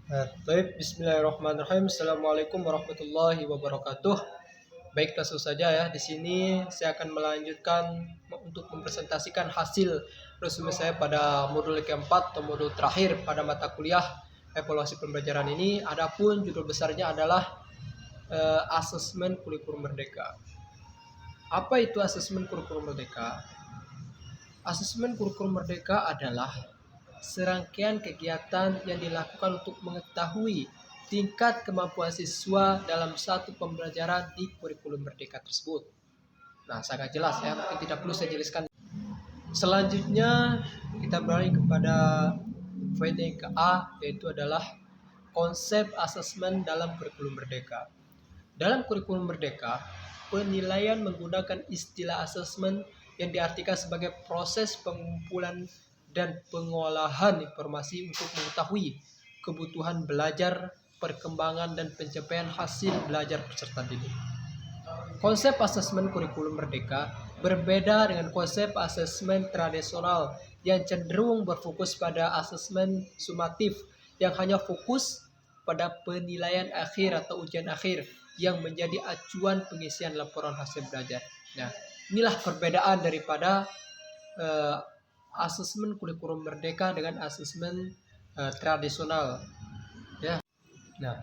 Bismillahirrahmanirrahim. Assalamualaikum warahmatullahi wabarakatuh. Baik, langsung saja ya. Di sini saya akan melanjutkan untuk mempresentasikan hasil resume saya pada modul keempat atau modul terakhir pada mata kuliah evaluasi pembelajaran ini. Adapun judul besarnya adalah asesmen kurikulum merdeka. Apa itu asesmen kurikulum merdeka? Asesmen kurikulum merdeka adalah serangkaian kegiatan yang dilakukan untuk mengetahui tingkat kemampuan siswa dalam satu pembelajaran di kurikulum merdeka tersebut. Nah, sangat jelas ya, mungkin tidak perlu saya jelaskan. Selanjutnya kita beralih kepada poin yang ke-A, yaitu adalah konsep asesmen dalam kurikulum merdeka. Dalam kurikulum merdeka, penilaian menggunakan istilah asesmen yang diartikan sebagai proses pengumpulan dan pengolahan informasi untuk mengetahui kebutuhan belajar, perkembangan, dan pencapaian hasil belajar peserta didik. Konsep asesmen kurikulum merdeka berbeda dengan konsep asesmen tradisional yang cenderung berfokus pada asesmen sumatif yang hanya fokus pada penilaian akhir atau ujian akhir yang menjadi acuan pengisian laporan hasil belajar. Nah, inilah perbedaan daripada asesmen kurikulum merdeka dengan asesmen tradisional. Ya. Nah,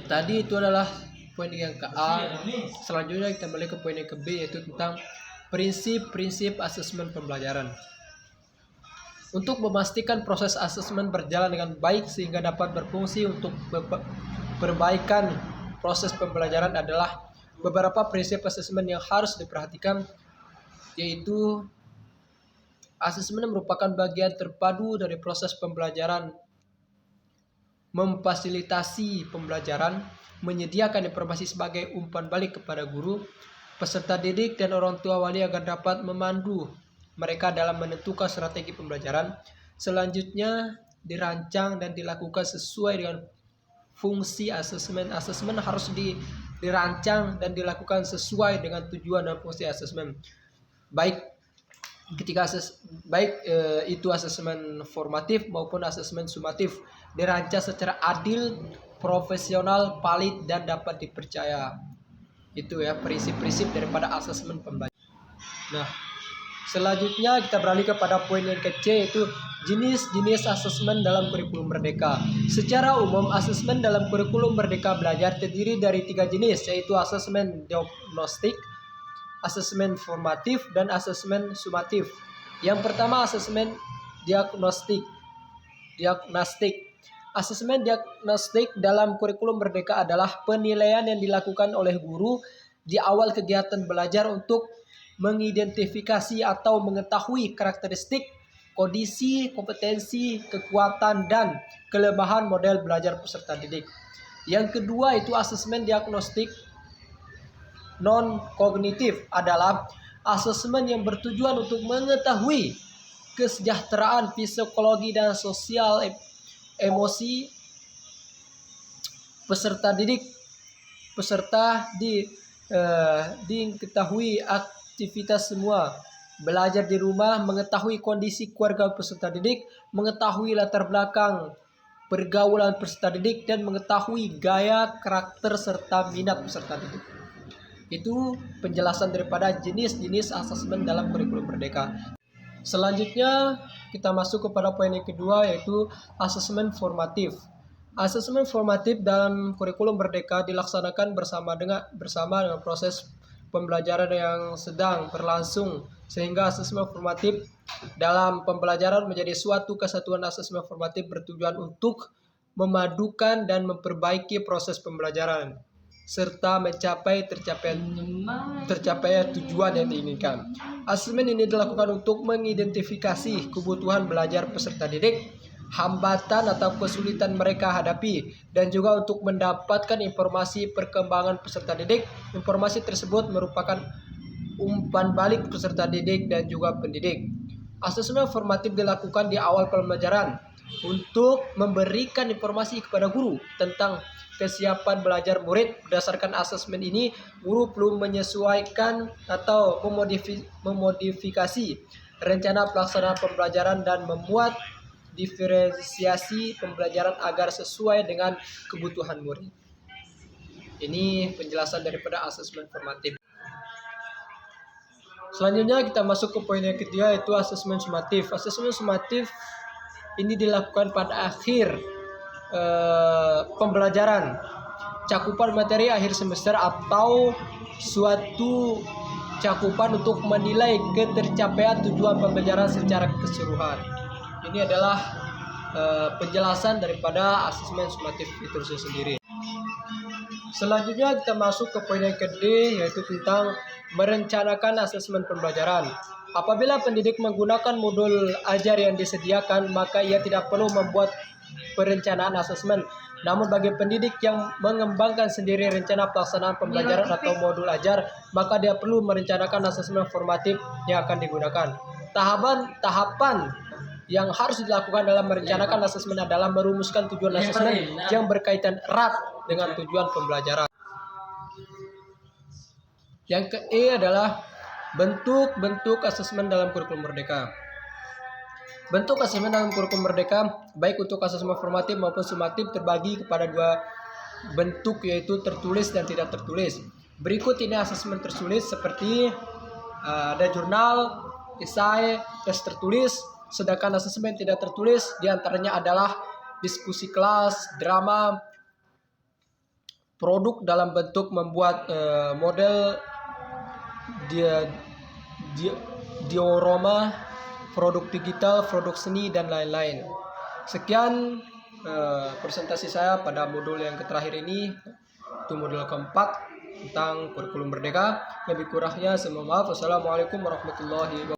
tadi itu adalah poin yang ke-A. Selanjutnya kita balik ke poin yang ke-B, yaitu tentang prinsip-prinsip asesmen pembelajaran. Untuk memastikan proses asesmen berjalan dengan baik sehingga dapat berfungsi untuk perbaikan proses pembelajaran adalah beberapa prinsip asesmen yang harus diperhatikan, yaitu asesmen merupakan bagian terpadu dari proses pembelajaran, memfasilitasi pembelajaran, menyediakan informasi sebagai umpan balik kepada guru, peserta didik, dan orang tua wali agar dapat memandu mereka dalam menentukan strategi pembelajaran. Selanjutnya, dirancang dan dilakukan sesuai dengan fungsi asesmen. Asesmen harus dirancang dan dilakukan sesuai dengan tujuan dan fungsi asesmen. Itu asesmen formatif maupun asesmen sumatif, dirancang secara adil, profesional, valid, dan dapat dipercaya. Itu ya prinsip-prinsip daripada asesmen pembelajaran. Nah, selanjutnya kita beralih kepada poin yang ke-C, yaitu jenis-jenis asesmen dalam kurikulum merdeka. Secara umum, asesmen dalam kurikulum merdeka belajar terdiri dari 3 jenis, yaitu asesmen diagnostik, asesmen formatif, dan asesmen sumatif. Yang pertama, asesmen diagnostik. Asesmen diagnostik dalam kurikulum merdeka adalah penilaian yang dilakukan oleh guru di awal kegiatan belajar untuk mengidentifikasi atau mengetahui karakteristik, kondisi, kompetensi, kekuatan, dan kelemahan model belajar peserta didik. Yang kedua itu asesmen diagnostik non-kognitif adalah asesmen yang bertujuan untuk mengetahui kesejahteraan psikologi dan sosial emosi peserta didik. Diketahui aktivitas semua, belajar di rumah, mengetahui kondisi keluarga peserta didik, mengetahui latar belakang pergaulan peserta didik, dan mengetahui gaya, karakter, serta minat peserta didik. Itu penjelasan daripada jenis-jenis asesmen dalam kurikulum merdeka. Selanjutnya kita masuk kepada poin yang kedua, yaitu asesmen formatif. Asesmen formatif dalam kurikulum merdeka dilaksanakan bersama dengan proses pembelajaran yang sedang berlangsung, sehingga asesmen formatif dalam pembelajaran menjadi suatu kesatuan. Asesmen formatif bertujuan untuk memadukan dan memperbaiki proses pembelajaran serta tercapai tujuan yang diinginkan. Asesmen ini dilakukan untuk mengidentifikasi kebutuhan belajar peserta didik, hambatan atau kesulitan mereka hadapi, dan juga untuk mendapatkan informasi perkembangan peserta didik. Informasi tersebut merupakan umpan balik peserta didik dan juga pendidik. Asesmen formatif dilakukan di awal pembelajaran untuk memberikan informasi kepada guru tentang kesiapan belajar murid. Berdasarkan asesmen ini, guru perlu menyesuaikan atau memodifikasi rencana pelaksanaan pembelajaran dan memuat diferensiasi pembelajaran agar sesuai dengan kebutuhan murid. Ini penjelasan daripada asesmen formatif. Selanjutnya kita masuk ke poin yang ketiga, yaitu asesmen sumatif. Asesmen sumatif ini dilakukan pada akhir pembelajaran, cakupan materi akhir semester, atau suatu cakupan untuk menilai ketercapaian tujuan pembelajaran secara keseluruhan. Ini adalah penjelasan daripada asesmen sumatif itu sendiri. Selanjutnya kita masuk ke poin yang kedua, yaitu tentang merencanakan asesmen pembelajaran. Apabila pendidik menggunakan modul ajar yang disediakan, maka ia tidak perlu membuat perencanaan asesmen. Namun bagi pendidik yang mengembangkan sendiri rencana pelaksanaan pembelajaran atau modul ajar, maka dia perlu merencanakan asesmen formatif yang akan digunakan. Tahapan yang harus dilakukan dalam merencanakan asesmen adalah merumuskan tujuan asesmen yang berkaitan erat dengan tujuan pembelajaran. Yang ke-E adalah bentuk-bentuk asesmen dalam kurikulum merdeka. Bentuk asesmen dalam kurikulum merdeka, baik untuk asesmen formatif maupun sumatif, terbagi kepada dua bentuk, yaitu tertulis dan tidak tertulis. Berikut ini asesmen tertulis seperti ada jurnal, esai, tes tertulis. Sedangkan asesmen tidak tertulis diantaranya adalah diskusi kelas, drama, produk dalam bentuk membuat model diorama, produk digital, produk seni, dan lain-lain. Sekian presentasi saya pada modul yang terakhir ini, itu modul keempat tentang kurikulum merdeka. Lebih kurangnya saya mohon maaf. Wassalamualaikum warahmatullahi wabarakatuh.